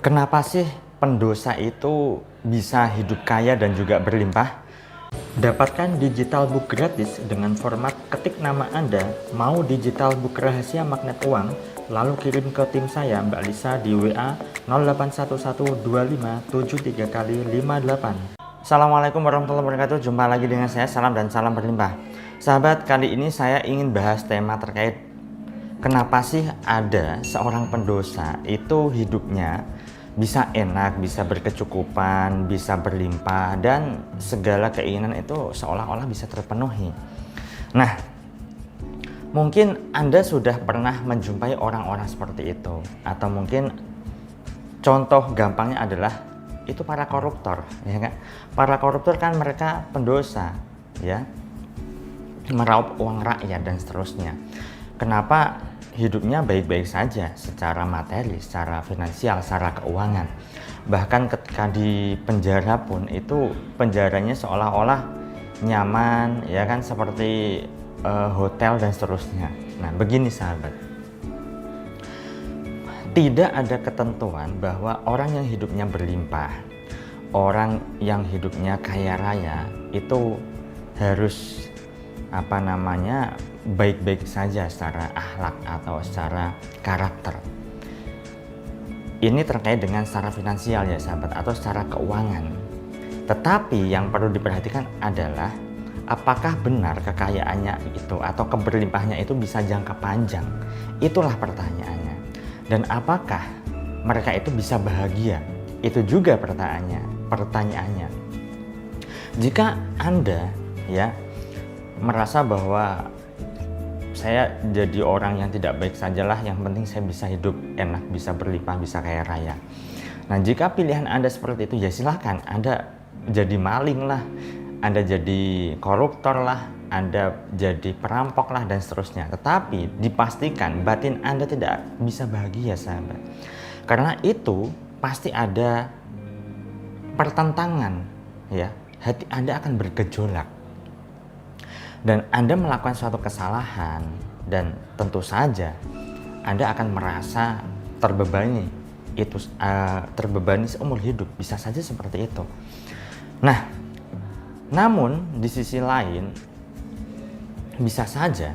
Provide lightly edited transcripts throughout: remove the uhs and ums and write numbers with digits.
Kenapa sih pendosa itu bisa hidup kaya dan juga berlimpah? Dapatkan digital book gratis dengan format ketik nama Anda, mau digital book rahasia magnet uang, lalu kirim ke tim saya Mbak Lisa di WA 08112573 kali 58. Assalamualaikum warahmatullahi wabarakatuh, jumpa lagi dengan saya, salam dan salam berlimpah. Sahabat, kali ini saya ingin bahas tema terkait kenapa sih ada seorang pendosa itu hidupnya bisa enak, bisa berkecukupan, bisa berlimpah, dan segala keinginan itu seolah-olah bisa terpenuhi. Nah, mungkin Anda sudah pernah menjumpai orang-orang seperti itu, atau mungkin contoh gampangnya adalah itu para koruptor, ya kan? Para koruptor kan mereka pendosa, ya, meraup uang rakyat dan seterusnya. Kenapa hidupnya baik-baik saja secara materi, secara finansial, secara keuangan. Bahkan ketika di penjara pun itu penjaranya seolah-olah nyaman, ya kan, seperti hotel dan seterusnya. Nah, begini sahabat. Tidak ada ketentuan bahwa orang yang hidupnya berlimpah, orang yang hidupnya kaya raya itu harus baik-baik saja secara akhlak atau secara karakter. Ini terkait dengan secara finansial ya sahabat, atau secara keuangan. Tetapi yang perlu diperhatikan adalah apakah benar kekayaannya itu atau keberlimpahannya itu bisa jangka panjang. Itulah pertanyaannya. Dan apakah mereka itu bisa bahagia? Itu juga pertanyaannya. Jika Anda merasa bahwa saya jadi orang yang tidak baik sajalah, yang penting saya bisa hidup enak, bisa berlimpah, bisa kaya raya. Nah, jika pilihan Anda seperti itu, ya silahkan Anda jadi maling lah, Anda jadi koruptor lah, Anda jadi perampok lah, dan seterusnya. Tetapi dipastikan batin Anda tidak bisa bahagia sahabat. Karena itu pasti ada pertentangan, ya. Hati Anda akan bergejolak. Dan Anda melakukan suatu kesalahan, dan tentu saja Anda akan merasa terbebani, terbebani seumur hidup, bisa saja seperti itu. Nah, namun di sisi lain bisa saja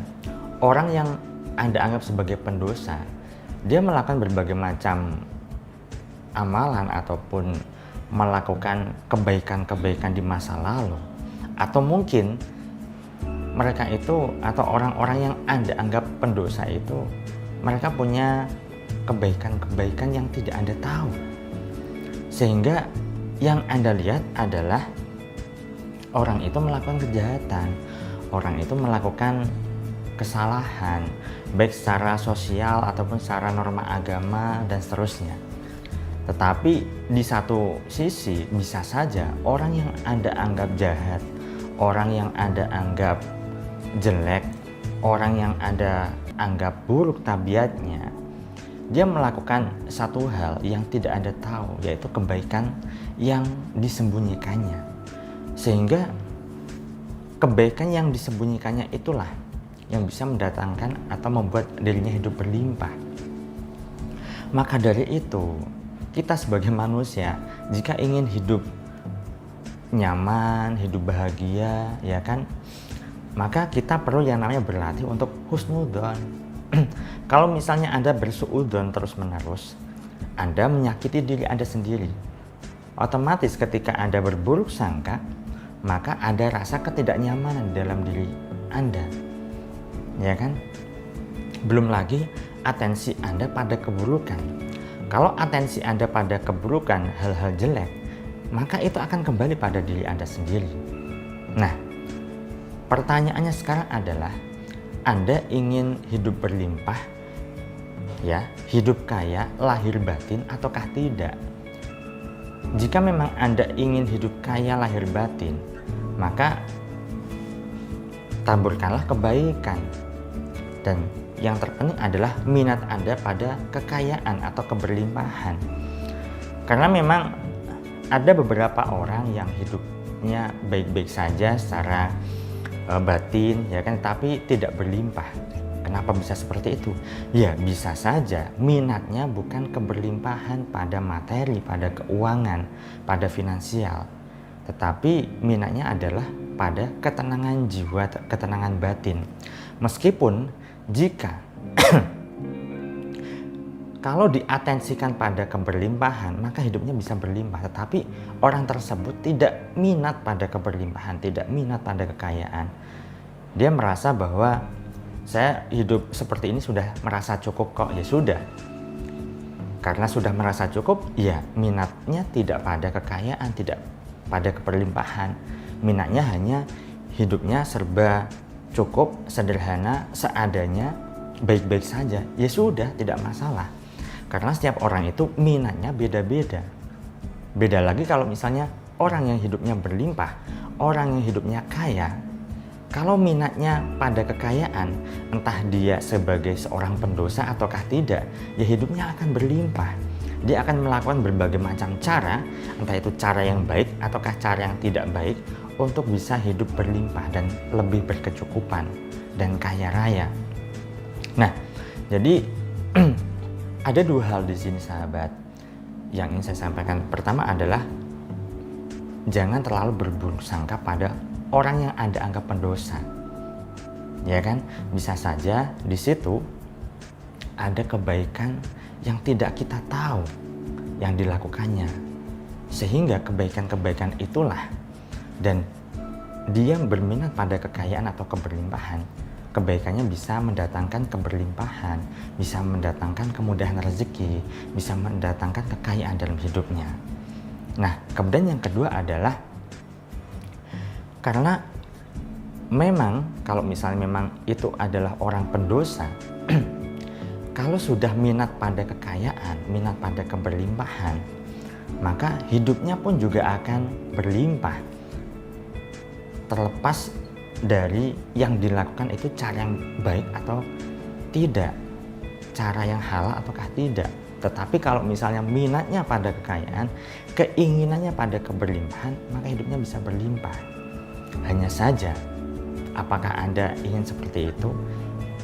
orang yang Anda anggap sebagai pendosa, dia melakukan berbagai macam amalan ataupun melakukan kebaikan-kebaikan di masa lalu, atau mungkin mereka itu atau orang-orang yang Anda anggap pendosa itu, mereka punya kebaikan-kebaikan yang tidak Anda tahu. Sehingga yang Anda lihat adalah orang itu melakukan kejahatan, orang itu melakukan kesalahan, baik secara sosial ataupun secara norma agama dan seterusnya. Tetapi di satu sisi bisa saja orang yang Anda anggap jahat, orang yang Anda anggap jelek, orang yang Anda anggap buruk tabiatnya, dia melakukan satu hal yang tidak Anda tahu, yaitu kebaikan yang disembunyikannya. Sehingga kebaikan yang disembunyikannya itulah yang bisa mendatangkan atau membuat dirinya hidup berlimpah. Maka dari itu, kita sebagai manusia, jika ingin hidup nyaman, hidup bahagia, ya kan, maka kita perlu yang namanya berlatih untuk husnudzon. Kalau misalnya Anda bersuudzon terus-menerus, Anda menyakiti diri Anda sendiri. Otomatis ketika Anda berburuk sangka, maka ada rasa ketidaknyamanan dalam diri Anda, ya kan? Belum lagi atensi Anda pada keburukan. Kalau atensi Anda pada keburukan, hal-hal jelek, maka itu akan kembali pada diri Anda sendiri. Nah, pertanyaannya sekarang adalah, Anda ingin hidup berlimpah, ya, hidup kaya, lahir batin, ataukah tidak? Jika memang Anda ingin hidup kaya, lahir batin, maka taburkanlah kebaikan. Dan yang terpenting adalah minat Anda pada kekayaan atau keberlimpahan. Karena memang ada beberapa orang yang hidupnya baik-baik saja secara batin, ya kan, tapi tidak berlimpah. Kenapa bisa seperti itu? Ya, bisa saja minatnya bukan keberlimpahan pada materi, pada keuangan, pada finansial, tetapi minatnya adalah pada ketenangan jiwa, ketenangan batin. Meskipun jika kalau diatensikan pada keberlimpahan, maka hidupnya bisa berlimpah. Tetapi orang tersebut tidak minat pada keberlimpahan, tidak minat pada kekayaan. Dia merasa bahwa saya hidup seperti ini sudah merasa cukup kok. Ya sudah. Karena sudah merasa cukup, ya minatnya tidak pada kekayaan, tidak pada keberlimpahan. Minatnya hanya hidupnya serba cukup, sederhana, seadanya, baik-baik saja. Ya sudah, tidak masalah. Karena setiap orang itu minatnya beda-beda. Beda lagi kalau misalnya orang yang hidupnya berlimpah, orang yang hidupnya kaya, kalau minatnya pada kekayaan, entah dia sebagai seorang pendosa ataukah tidak, ya hidupnya akan berlimpah. Dia akan melakukan berbagai macam cara, entah itu cara yang baik ataukah cara yang tidak baik, untuk bisa hidup berlimpah dan lebih berkecukupan dan kaya raya. Nah, jadi ada dua hal di sini sahabat yang ingin saya sampaikan. Pertama adalah jangan terlalu berburuk sangka pada orang yang Anda anggap pendosa. Ya kan? Bisa saja di situ ada kebaikan yang tidak kita tahu yang dilakukannya. Sehingga kebaikan-kebaikan itulah, dan dia berminat pada kekayaan atau keberlimpahan, kebaikannya bisa mendatangkan keberlimpahan, bisa mendatangkan kemudahan rezeki, bisa mendatangkan kekayaan dalam hidupnya. Nah, kemudian yang kedua adalah karena memang kalau misalnya memang itu adalah orang pendosa, kalau sudah minat pada kekayaan, minat pada keberlimpahan, maka hidupnya pun juga akan berlimpah. Terlepas dari yang dilakukan itu cara yang baik atau tidak, cara yang halal ataukah tidak. Tetapi kalau misalnya minatnya pada kekayaan, keinginannya pada keberlimpahan, maka hidupnya bisa berlimpah. Hanya saja, apakah Anda ingin seperti itu?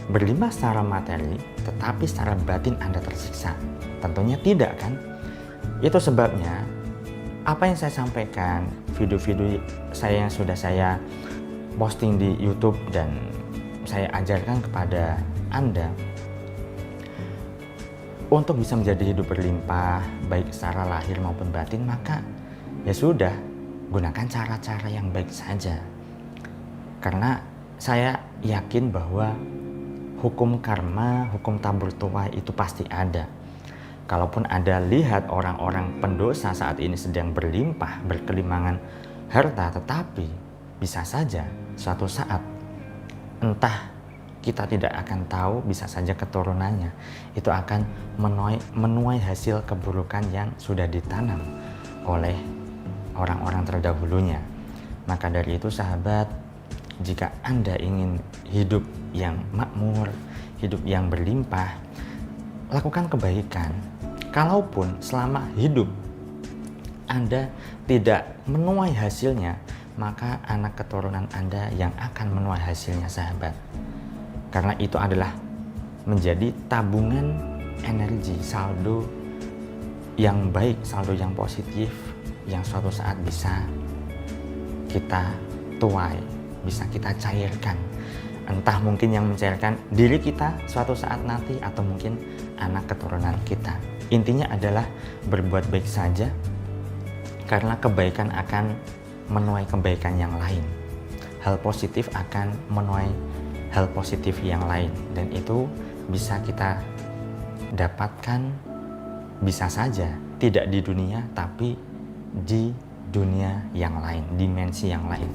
Berlimpah secara materi, tetapi secara batin Anda tersiksa? Tentunya tidak kan? Itu sebabnya, apa yang saya sampaikan, video-video saya yang sudah saya posting di YouTube dan saya ajarkan kepada Anda, untuk bisa menjadi hidup berlimpah, baik secara lahir maupun batin, maka ya sudah, gunakan cara-cara yang baik saja. Karena saya yakin bahwa hukum karma, hukum tabur tuai itu pasti ada. Kalaupun Anda lihat orang-orang pendosa saat ini sedang berlimpah, berkelimangan harta, tetapi bisa saja suatu saat, entah kita tidak akan tahu, bisa saja keturunannya itu akan menuai hasil keburukan yang sudah ditanam oleh orang-orang terdahulunya. Maka dari itu sahabat, jika Anda ingin hidup yang makmur, hidup yang berlimpah, lakukan kebaikan. Kalaupun selama hidup Anda tidak menuai hasilnya, maka anak keturunan Anda yang akan menuai hasilnya sahabat. Karena itu adalah menjadi tabungan energi, saldo yang baik, saldo yang positif, yang suatu saat bisa kita tuai, bisa kita cairkan. Entah mungkin yang mencairkan diri kita suatu saat nanti, atau mungkin anak keturunan kita. Intinya adalah berbuat baik saja, karena kebaikan akan menuai kebaikan yang lain. Hal positif akan menuai hal positif yang lain, dan itu bisa kita dapatkan, bisa saja tidak di dunia tapi di dunia yang lain, dimensi yang lain.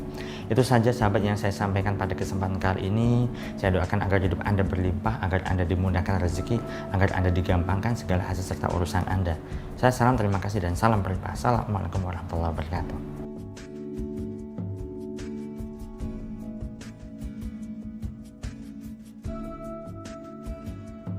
Itu saja sahabat yang saya sampaikan pada kesempatan kali ini. Saya doakan agar hidup Anda berlimpah, agar Anda dimudahkan rezeki, agar Anda digampangkan segala hasil serta urusan Anda. Saya salam terima kasih dan salam berlimpah. Assalamualaikum warahmatullahi wabarakatuh.